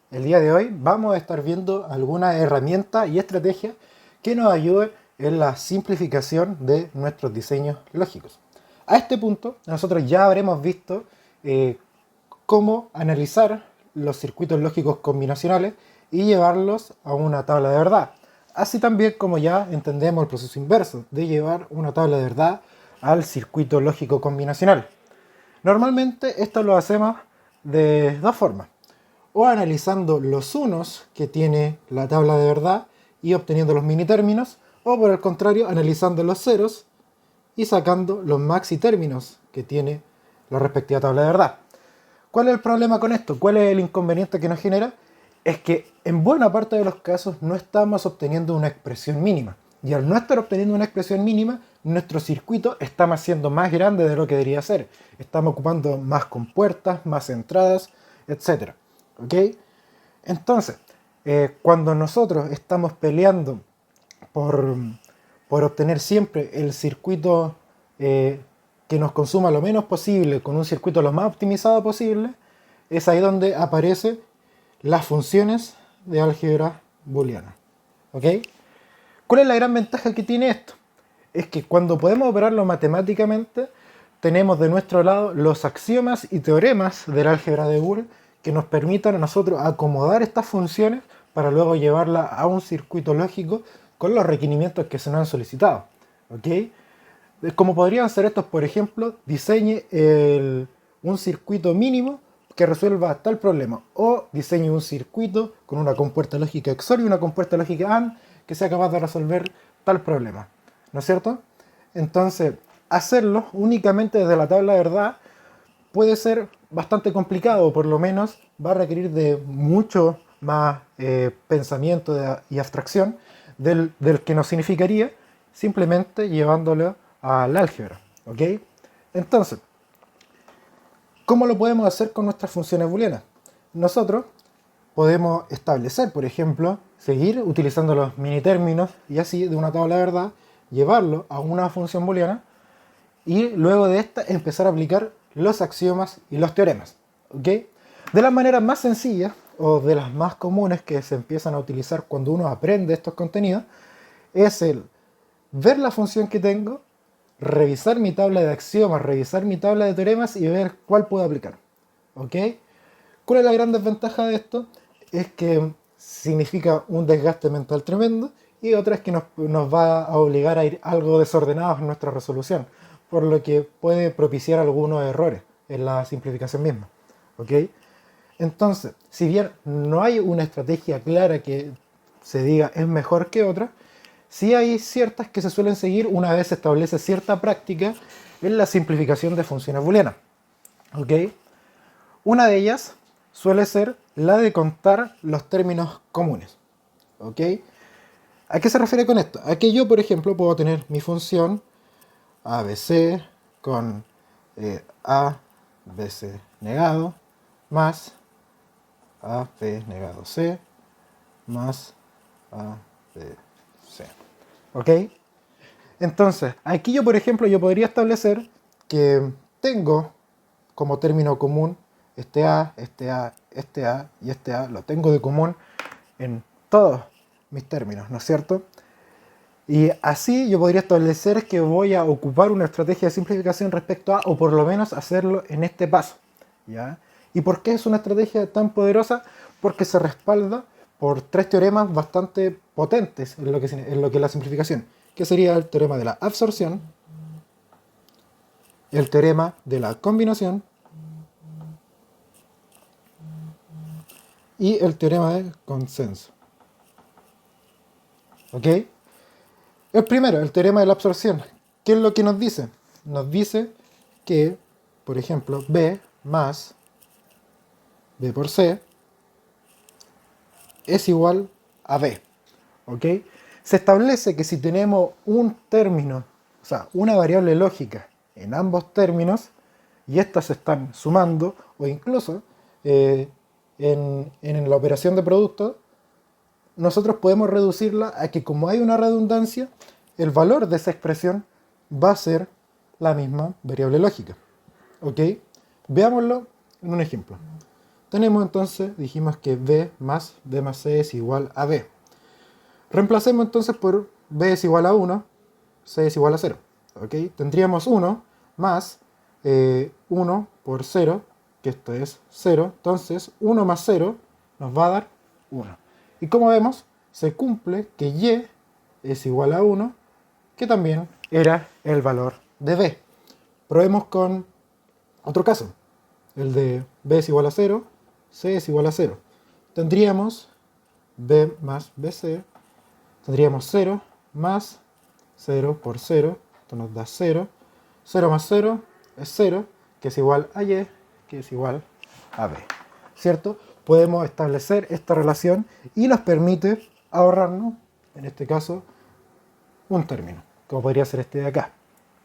El día de hoy vamos a estar viendo algunas herramientas y estrategias que nos ayuden en la simplificación de nuestros diseños lógicos. A este punto, nosotros ya habremos visto eh, cómo analizar los circuitos lógicos combinacionales y llevarlos a una tabla de verdad. Así también como ya entendemos el proceso inverso de llevar una tabla de verdad al circuito lógico combinacional. Normalmente esto lo hacemos de dos formas: o analizando los unos que tiene la tabla de verdad y obteniendo los mini términos, o por el contrario, analizando los ceros y sacando los maxi términos que tiene la respectiva tabla de verdad. ¿Cuál es el problema con esto? ¿Cuál es el inconveniente que nos genera? Es que en buena parte de los casos no estamos obteniendo una expresión mínima. Y al no estar obteniendo una expresión mínima, nuestro circuito está siendo más grande de lo que debería ser. Estamos ocupando más compuertas, más entradas, etc. ¿Ok? Entonces, cuando nosotros estamos peleando por, por obtener siempre el circuito que nos consuma lo menos posible, con un circuito lo más optimizado posible, es ahí donde aparecen las funciones de álgebra booleana. ¿Ok? ¿Cuál es la gran ventaja que tiene esto? Es que cuando podemos operarlo matemáticamente, tenemos de nuestro lado los axiomas y teoremas del álgebra de Boole que nos permitan a nosotros acomodar estas funciones para luego llevarlas a un circuito lógico con los requerimientos que se nos han solicitado. ¿Ok? Como podrían ser estos, por ejemplo, diseñe un circuito mínimo que resuelva tal problema, o diseñe un circuito con una compuerta lógica XOR y una compuerta lógica AND que sea capaz de resolver tal problema. ¿No es cierto? Entonces, hacerlo únicamente desde la tabla de verdad puede ser bastante complicado, o por lo menos va a requerir de mucho más pensamiento y abstracción del que nos significaría simplemente llevándolo al álgebra. ¿Ok? Entonces, ¿cómo lo podemos hacer con nuestras funciones booleanas? Nosotros podemos establecer, por ejemplo, seguir utilizando los mini términos y así de una tabla de verdad llevarlo a una función booleana y luego de esta empezar a aplicar los axiomas y los teoremas. ¿Ok? De las maneras más sencillas o de las más comunes que se empiezan a utilizar cuando uno aprende estos contenidos es el ver la función que tengo, revisar mi tabla de axiomas, revisar mi tabla de teoremas y ver cuál puedo aplicar. ¿Ok? ¿Cuál es la gran desventaja de esto? Es que significa un desgaste mental tremendo, y otra es que nos va a obligar a ir algo desordenados en nuestra resolución, por lo que puede propiciar algunos errores en la simplificación misma. ¿Ok? Entonces, si bien no hay una estrategia clara que se diga es mejor que otra, sí hay ciertas que se suelen seguir una vez se establece cierta práctica en la simplificación de funciones booleanas. ¿Ok? Una de ellas suele ser la de contar los términos comunes. ¿Ok? ¿A qué se refiere con esto? A que yo, por ejemplo, puedo tener mi función ABC con A, BC negado, más A, B negado C, más A, B, C. ¿Ok? Entonces, aquí yo, por ejemplo, yo podría establecer que tengo como término común este A, este A, este A y este A, lo tengo de común en todos mis términos, ¿no es cierto? Y así yo podría establecer que voy a ocupar una estrategia de simplificación respecto a, o por lo menos hacerlo en este paso, ¿ya? ¿Y por qué es una estrategia tan poderosa? Porque se respalda por tres teoremas bastante potentes en lo que es la simplificación, que sería el teorema de la absorción, el teorema de la combinación y el teorema del consenso. ¿Ok? El primero, el teorema de la absorción. ¿Qué es lo que nos dice? Nos dice que, por ejemplo, B más B por C es igual a B. ¿Ok? Se establece que si tenemos un término, o sea, una variable lógica en ambos términos, y estas se están sumando, o incluso en la operación de producto, nosotros podemos reducirla a que, como hay una redundancia, el valor de esa expresión va a ser la misma variable lógica. ¿Ok? Veámoslo en un ejemplo. tenemos entonces, dijimos que B más C es igual a B. Reemplacemos entonces por B es igual a 1, C es igual a 0. ¿Ok? Tendríamos 1 más 1 por 0, que esto es 0. Entonces 1 más 0 nos va a dar 1. Y como vemos, se cumple que Y es igual a 1, que también era el valor de B. Probemos con otro caso, el de B es igual a 0, C es igual a 0. Tendríamos B más BC, tendríamos 0 más 0 por 0, esto nos da 0. 0 más 0 es 0, que es igual a Y, que es igual a B. ¿Cierto? Podemos establecer esta relación y nos permite ahorrarnos, en este caso, un término, como podría ser este de acá.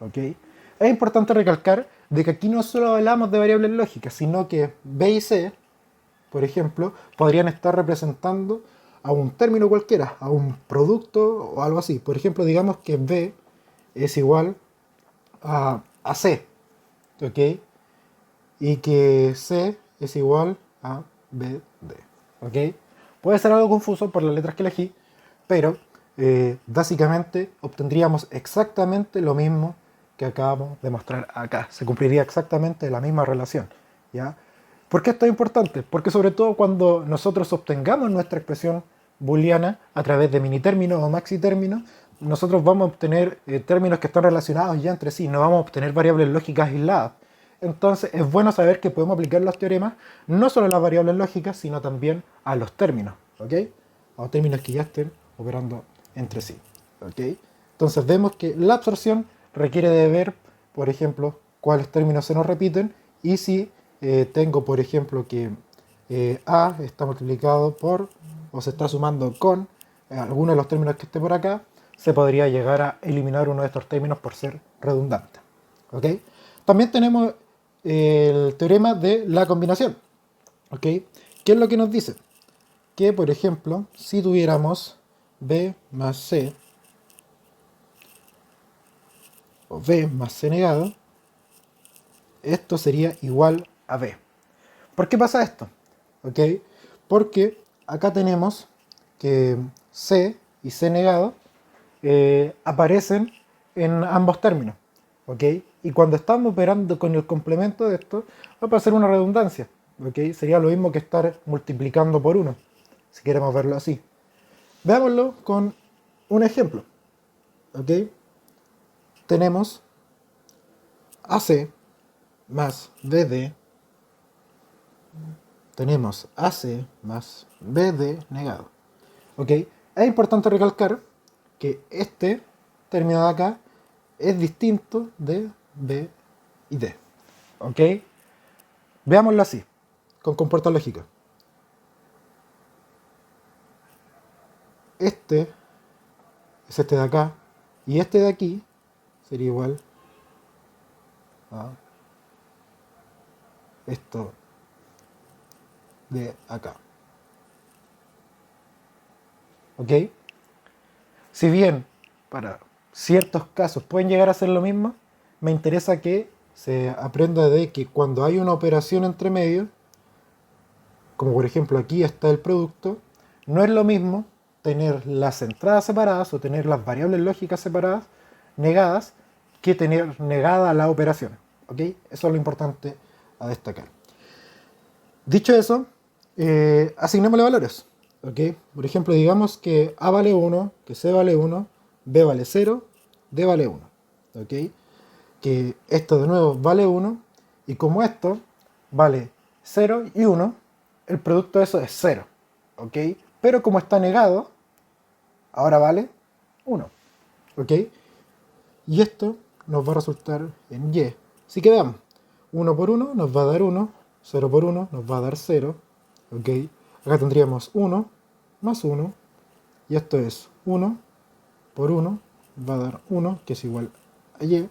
¿Ok? Es importante recalcar de que aquí no solo hablamos de variables lógicas, sino que B y C, por ejemplo, podrían estar representando a un término cualquiera, a un producto o algo así. Por ejemplo, digamos que B es igual a C, ¿ok? Y que C es igual a BD, ¿ok? Puede ser algo confuso por las letras que elegí, pero básicamente obtendríamos exactamente lo mismo que acabamos de mostrar acá. Se cumpliría exactamente la misma relación, ¿ya? ¿Por qué esto es importante? Porque sobre todo cuando nosotros obtengamos nuestra expresión booleana a través de minitérminos o maxitérminos, nosotros vamos a obtener términos que están relacionados ya entre sí, no vamos a obtener variables lógicas aisladas. Entonces es bueno saber que podemos aplicar los teoremas no solo a las variables lógicas, sino también a los términos, ¿ok? A los términos que ya estén operando entre sí, ¿ok? Entonces vemos que la absorción requiere de ver, por ejemplo, cuáles términos se nos repiten y si tengo, por ejemplo, que A está multiplicado por o se está sumando con alguno de los términos que esté por acá, se podría llegar a eliminar uno de estos términos por ser redundante. ¿Ok? También tenemos el teorema de la combinación. ¿Ok? ¿Qué es lo que nos dice? Que, por ejemplo, si tuviéramos B más C o B más C negado, esto sería igual a B. ¿Por qué pasa esto? ¿Ok? Porque acá tenemos que C y C negado aparecen en ambos términos. ¿Ok? Y cuando estamos operando con el complemento de esto, va a pasar una redundancia. ¿Ok? Sería lo mismo que estar multiplicando por 1, si queremos verlo así. Veámoslo con un ejemplo. ¿Ok? Tenemos AC más BD. Tenemos AC más BD negado. ¿Ok? Es importante recalcar que este término de acá es distinto de B y D. ¿Ok? Veámoslo así, con compuerta lógica. Este es este de acá y este de aquí sería igual a esto de acá. ¿Ok? Si bien para ciertos casos pueden llegar a ser lo mismo, me interesa que se aprenda de que cuando hay una operación entre medio, como por ejemplo aquí está el producto, no es lo mismo tener las entradas separadas o tener las variables lógicas separadas, negadas, que tener negada la operación. ¿Ok? Eso es lo importante a destacar. Dicho eso, asignémosle valores. ¿Ok? Por ejemplo, digamos que A vale 1, que C vale 1, B vale 0, D vale 1. ¿Ok? Que esto de nuevo vale 1, y como esto vale 0 y 1, el producto de eso es 0. ¿Ok? Pero como está negado, ahora vale 1. ¿Ok? Y esto nos va a resultar en Y. Así que veamos. 1 por 1 nos va a dar 1, 0 por 1 nos va a dar 0. ¿Ok? Acá tendríamos 1 más 1, y esto es 1 por 1 va a dar 1, que es igual a Y,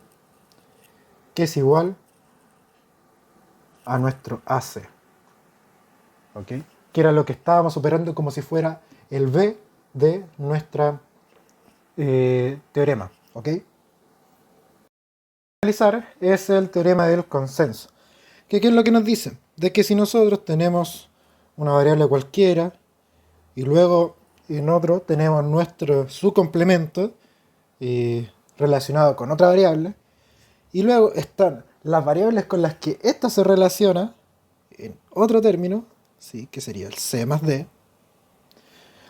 que es igual a nuestro AC. ¿Ok? Que era lo que estábamos operando como si fuera el B de nuestra teorema. ¿Ok? Analizar es el teorema del consenso. ¿Qué es lo que nos dice? De que si nosotros tenemos una variable cualquiera, y luego en otro tenemos nuestro subcomplemento relacionado con otra variable, y luego están las variables con las que ésta se relaciona en otro término, ¿sí? Que sería el c más d.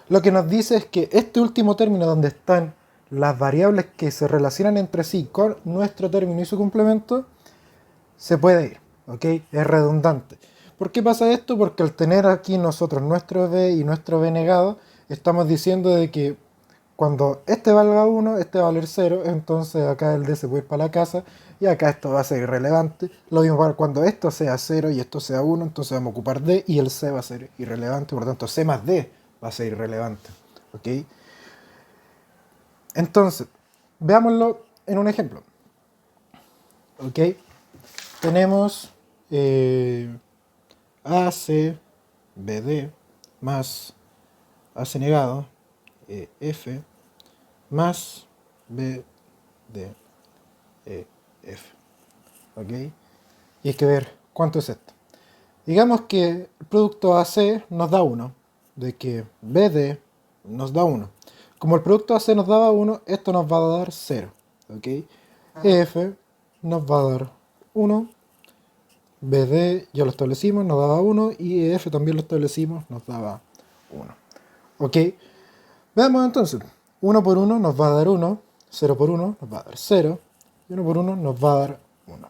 Lo que nos dice es que este último término, donde están las variables que se relacionan entre sí con nuestro término y su complemento, se puede ir, ¿ok? Es redundante. ¿Por qué pasa esto? Porque al tener aquí nosotros nuestro b y nuestro b negado, estamos diciendo de que cuando este valga 1, este va a valer 0, entonces acá el d se puede ir para la casa y acá esto va a ser irrelevante. Lo mismo para cuando esto sea 0 y esto sea 1, entonces vamos a ocupar d y el c va a ser irrelevante, por lo tanto c más d va a ser irrelevante, ¿ok? Entonces, veámoslo en un ejemplo, ¿ok? Tenemos AC, BD más AC negado, F más BD, F. ¿Ok? Y hay que ver cuánto es esto. Digamos que el producto AC nos da 1, de que BD nos da 1. Como el producto AC nos daba 1, esto nos va a dar 0. ¿Ok? F nos va a dar 1. BD ya lo establecimos, nos daba 1. Y F también lo establecimos, nos daba 1. ¿Ok? Veamos entonces. 1 por 1 nos va a dar 1. 0 por 1 nos va a dar 0. Y 1 por 1 nos va a dar 1.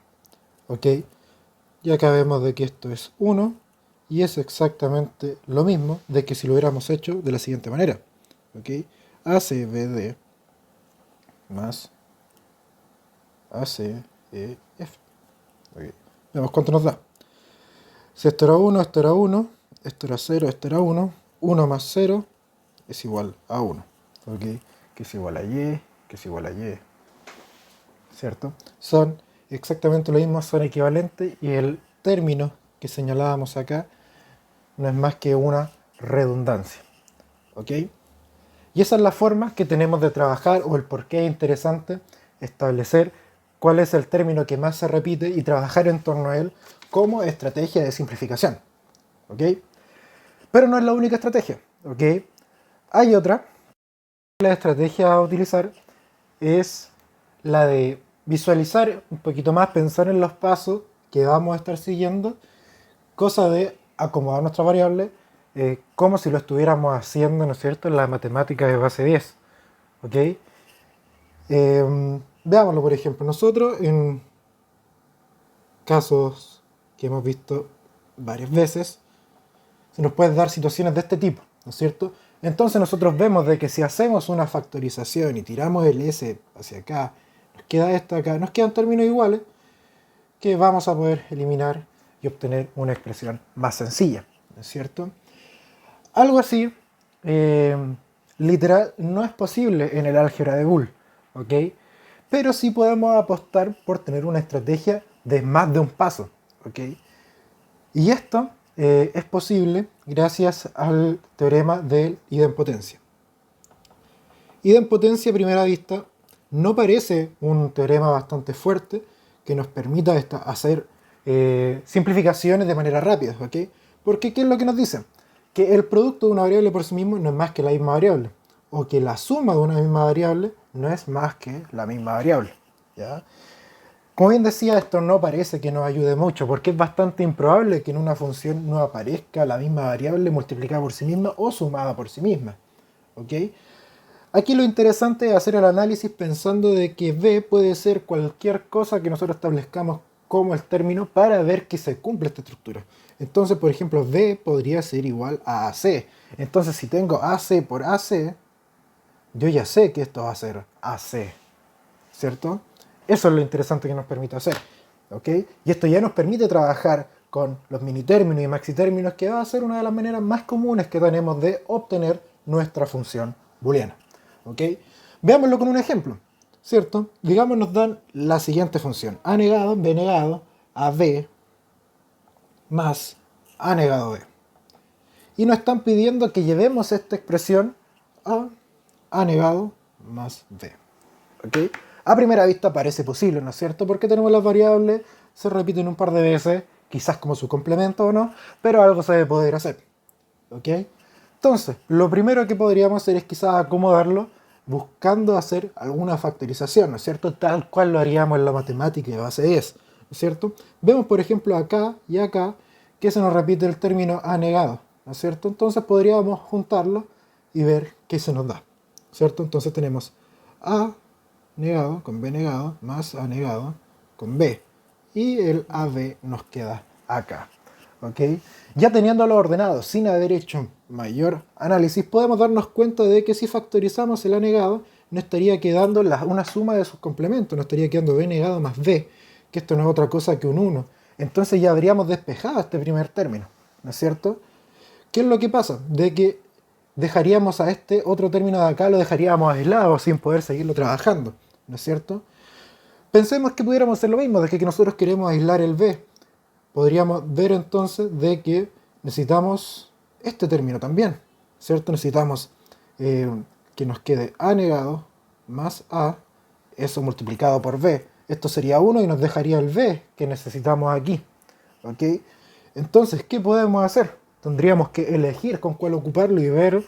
¿Ok? Y acá vemos de que esto es 1. Y es exactamente lo mismo de que si lo hubiéramos hecho de la siguiente manera. ¿Ok? ACBD más ACEF. ¿Ok? Veamos cuánto nos da. Si esto era 1, esto era 1, esto era 0, esto era 1, 1 más 0 es igual a 1, ¿ok? Que es igual a y, que es igual a y, ¿cierto? Son exactamente lo mismo, son equivalentes y el término que señalábamos acá no es más que una redundancia, ¿ok? Y esa es la forma que tenemos de trabajar, o el por qué es interesante establecer cuál es el término que más se repite y trabajar en torno a él como estrategia de simplificación, ¿ok? Pero no es la única estrategia, ¿ok? Hay otra. La estrategia a utilizar es la de visualizar un poquito más, pensar en los pasos que vamos a estar siguiendo, cosa de acomodar nuestra variable como si lo estuviéramos haciendo, ¿no es cierto?, en la matemática de base 10, ¿ok? Veámoslo, por ejemplo, nosotros en casos que hemos visto varias veces, se nos pueden dar situaciones de este tipo, ¿no es cierto? Entonces nosotros vemos de que si hacemos una factorización y tiramos el S hacia acá, nos queda esto acá, nos quedan términos iguales que vamos a poder eliminar y obtener una expresión más sencilla, ¿no es cierto? Algo así, literal, no es posible en el álgebra de Boole, ¿ok? Pero sí podemos apostar por tener una estrategia de más de un paso, ¿ok? Y esto es posible gracias al teorema de idempotencia. Idempotencia a primera vista no parece un teorema bastante fuerte que nos permita hacer simplificaciones de manera rápida, ¿ok? Porque ¿qué es lo que nos dice? Que el producto de una variable por sí mismo no es más que la misma variable, o que la suma de una misma variable no es más que la misma variable, ¿ya? Como bien decía, esto no parece que nos ayude mucho, porque es bastante improbable que en una función no aparezca la misma variable multiplicada por sí misma o sumada por sí misma, ¿ok? Aquí lo interesante es hacer el análisis pensando de que B puede ser cualquier cosa que nosotros establezcamos como el término para ver que se cumple esta estructura. Entonces, por ejemplo, B podría ser igual a AC. Entonces, si tengo AC por AC, yo ya sé que esto va a ser AC, ¿cierto? Eso es lo interesante que nos permite hacer, ¿ok? Y esto ya nos permite trabajar con los minitérminos y maxitérminos, que va a ser una de las maneras más comunes que tenemos de obtener nuestra función booleana, ¿ok? Veámoslo con un ejemplo, ¿cierto? Digamos nos dan la siguiente función, a negado, b negado, a b más a negado b. Y nos están pidiendo que llevemos esta expresión a negado más b, ¿ok? A primera vista parece posible, ¿no es cierto? Porque tenemos las variables, se repiten un par de veces, quizás como su complemento o no, pero algo se debe poder hacer, ¿ok? Entonces, lo primero que podríamos hacer es quizás acomodarlo buscando hacer alguna factorización, ¿no es cierto? Tal cual lo haríamos en la matemática de base 10, ¿no es cierto? Vemos, por ejemplo, acá y acá que se nos repite el término a negado, ¿no es cierto? Entonces podríamos juntarlo y ver qué se nos da, ¿cierto? Entonces tenemos a negado con b negado más a negado con b. Y el AB nos queda acá. ¿Ok? Ya teniéndolo ordenado, sin haber hecho mayor análisis, podemos darnos cuenta de que si factorizamos el A negado, nos estaría quedando una suma de sus complementos, nos estaría quedando B negado más B, que esto no es otra cosa que un 1. Entonces ya habríamos despejado este primer término, ¿no es cierto? ¿Qué es lo que pasa? De que dejaríamos a este otro término de acá, lo dejaríamos aislado sin poder seguirlo trabajando, ¿no es cierto? Pensemos que pudiéramos hacer lo mismo, de que nosotros queremos aislar el B. Podríamos ver entonces de que necesitamos este término también, ¿cierto? Necesitamos que nos quede A negado más A, eso multiplicado por B. Esto sería 1 y nos dejaría el B que necesitamos aquí, ¿ok? Entonces, ¿qué podemos hacer? Tendríamos que elegir con cuál ocuparlo y ver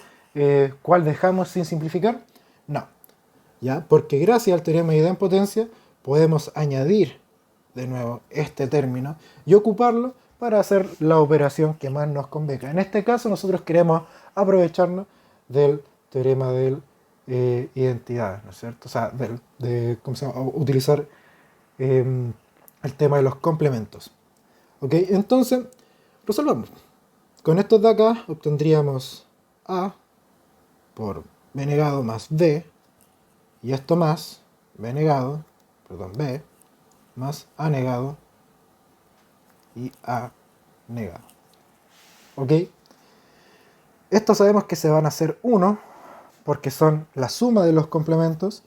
cuál dejamos sin simplificar. No, ¿ya? Porque gracias al teorema de idempotencia podemos añadir de nuevo este término y ocuparlo para hacer la operación que más nos convenga. En este caso nosotros queremos aprovecharnos del teorema de identidad, ¿no es cierto? O sea, ¿cómo se llama? Utilizar el tema de los complementos. ¿Ok? Entonces, resolvamos. Con estos de acá obtendríamos A por B negado más B, y esto más B negado, perdón, B, más A negado y A negado. ¿Ok? Estos sabemos que se van a hacer 1 porque son la suma de los complementos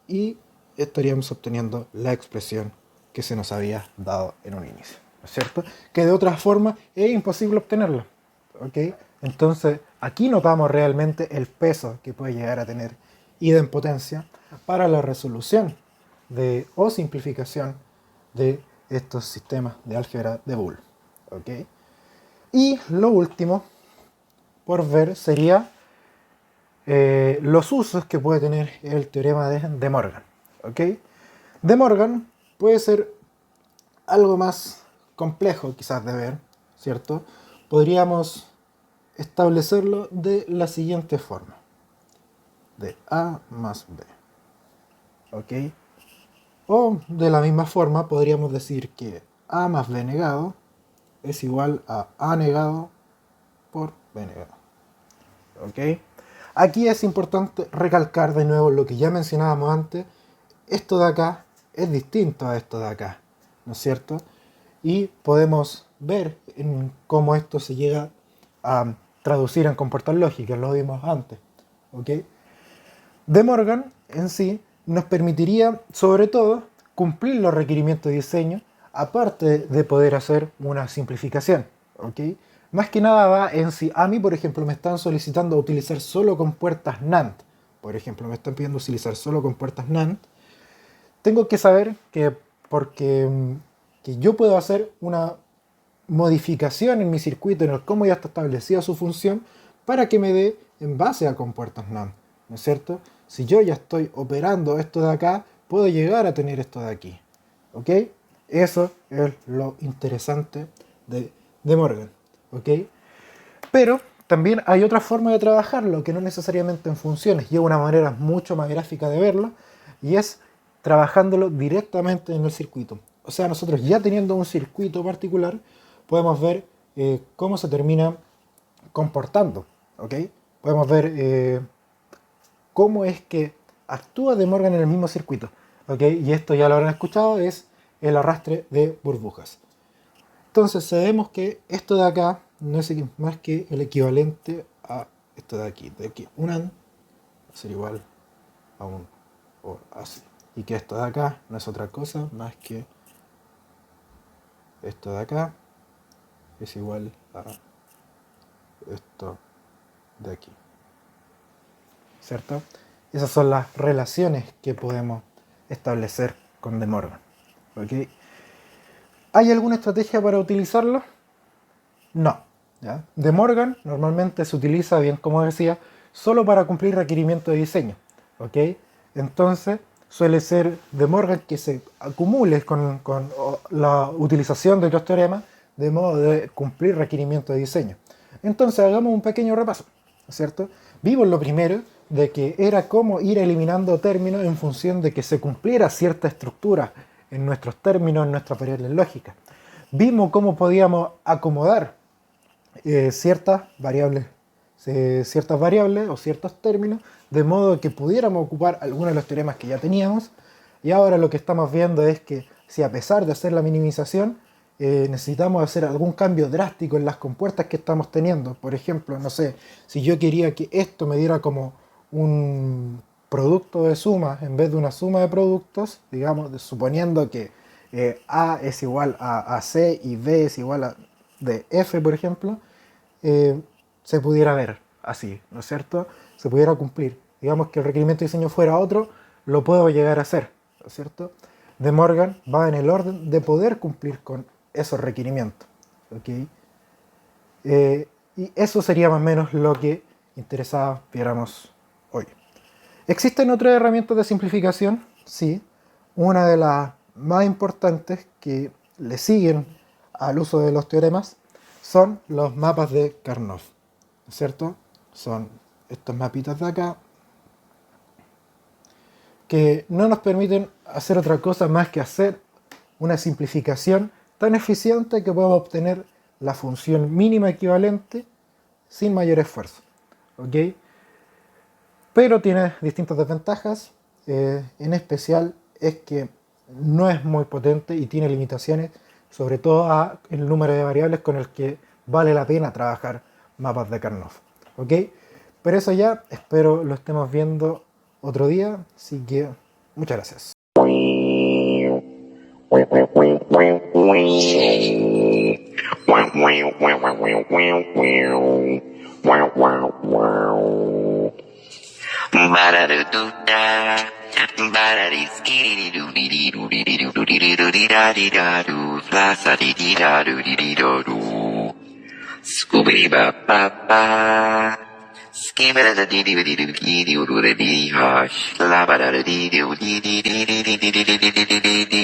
y estaríamos obteniendo la expresión que se nos había dado en un inicio, ¿no es cierto? Que de otra forma es imposible obtenerla. ¿Ok? Entonces aquí notamos realmente el peso que puede llegar a tener idempotencia para la resolución o simplificación de estos sistemas de álgebra de Boole. ¿Ok? Y lo último por ver sería los usos que puede tener el teorema de De Morgan. ¿Ok? De Morgan puede ser algo más complejo quizás de ver, ¿cierto? Podríamos establecerlo de la siguiente forma. De A más B. ¿Ok? O de la misma forma podríamos decir que A más B negado es igual a A negado por B negado. ¿Ok? Aquí es importante recalcar de nuevo lo que ya mencionábamos antes. Esto de acá es distinto a esto de acá, ¿no es cierto? Y podemos ver en cómo esto se llega a traducir en comportar lógica, lo vimos antes. ¿Ok? De Morgan en sí nos permitiría, sobre todo, cumplir los requerimientos de diseño, aparte de poder hacer una simplificación. ¿Ok? Más que nada va en si a mí, por ejemplo, me están solicitando utilizar solo compuertas NAND. Por ejemplo, me están pidiendo utilizar solo compuertas NAND. Tengo que saber que que yo puedo hacer una modificación en mi circuito, en el cómo ya está establecida su función, para que me dé en base a compuertas NAND, ¿no es cierto? Si yo ya estoy operando esto de acá, puedo llegar a tener esto de aquí, ¿ok? Eso es lo interesante de Morgan, ¿ok? Pero también hay otra forma de trabajarlo, que no necesariamente en funciones, y es una manera mucho más gráfica de verlo, y es trabajándolo directamente en el circuito. O sea, nosotros ya teniendo un circuito particular, podemos ver cómo se termina comportando, ¿ok? Podemos ver cómo es que actúa De Morgan en el mismo circuito, ¿ok? Y esto ya lo habrán escuchado, es el arrastre de burbujas. Entonces sabemos que esto de acá no es más que el equivalente a esto de aquí un AND va a ser igual a un OR así. Y que esto de acá no es otra cosa más que esto de acá es igual a esto de aquí. ¿Cierto? Esas son las relaciones que podemos establecer con De Morgan. ¿Ok? ¿Hay alguna estrategia para utilizarlo? No. ¿ya? De Morgan normalmente se utiliza, bien como decía, solo para cumplir requerimientos de diseño. ¿Ok? Entonces suele ser de Morgan que se acumule con la utilización de los teoremas de modo de cumplir requerimientos de diseño. Entonces hagamos un pequeño repaso, ¿cierto? Vimos lo primero de que era cómo ir eliminando términos en función de que se cumpliera cierta estructura en nuestros términos, en nuestras variables lógicas. Vimos cómo podíamos acomodar ciertas variables o ciertos términos, de modo que pudiéramos ocupar algunos de los teoremas que ya teníamos. Y ahora lo que estamos viendo es que si a pesar de hacer la minimización, necesitamos hacer algún cambio drástico en las compuertas que estamos teniendo. Por ejemplo, no sé, si yo quería que esto me diera como un producto de sumas en vez de una suma de productos, digamos, suponiendo que A es igual a C y B es igual a de F, por ejemplo, se pudiera ver así, ¿no es cierto? Se pudiera cumplir. Digamos que el requerimiento de diseño fuera otro, lo puedo llegar a hacer, ¿no es cierto? De Morgan va en el orden de poder cumplir con esos requerimientos, ¿ok? Y eso sería más o menos lo que interesaba viéramos hoy. ¿Existen otras herramientas de simplificación? Sí. Una de las más importantes que le siguen al uso de los teoremas son los mapas de Karnoff, ¿no es cierto? Son estos mapitas de acá que no nos permiten hacer otra cosa más que hacer una simplificación tan eficiente que podemos obtener la función mínima equivalente sin mayor esfuerzo, ¿ok? Pero tiene distintas desventajas, en especial es que no es muy potente y tiene limitaciones, sobre todo en el número de variables con el que vale la pena trabajar mapas de Karnoff, ¿ok? Pero eso ya, espero lo estemos viendo otro día, así que muchas gracias. Scooby ba ba ba. Skibba da dee dee dee dee dee dee dee dee hush. La ba da dee dee dee dee dee dee dee dee dee dee dee dee dee.